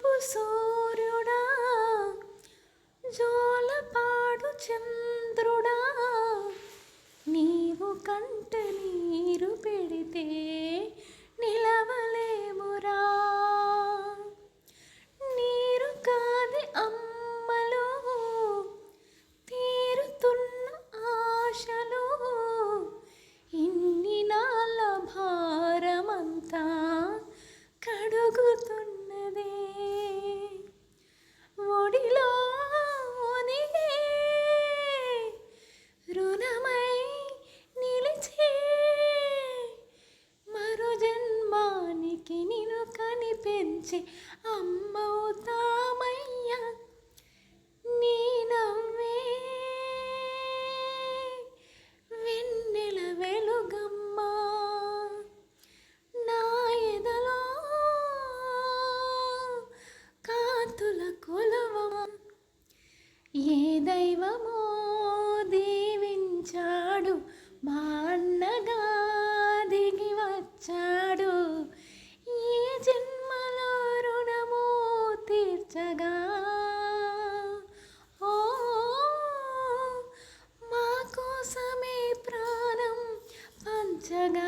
తూర్పు సూర్యుడా, జోలపాడు చంద్రుడా, నీవు కంట నీరు పెడితే నిలవలేమురా. నీరు కాది అమ్మలు తీరుతున్న ఆశలు, ఇన్ని నాళ్ళ భారమంతా కడుగుతున్నదే. ఒడిలో ఒదిగే రుణమై నిలిచే మరో జన్మానికి నిన్ను కనిపించే అమ్మవుతామయ్యా. నీ నవ్వే వెన్నెల వెలుగమ్మా, నా ఎదలో కాంతుల కొలువమా. ఏ దైవమో దీవించాడు, మా అన్నగా దిగి వచ్చాడు. ఏ జన్మలో రుణము తీర్చగా, ఓ మా కోసమే ప్రాణం పంచగా.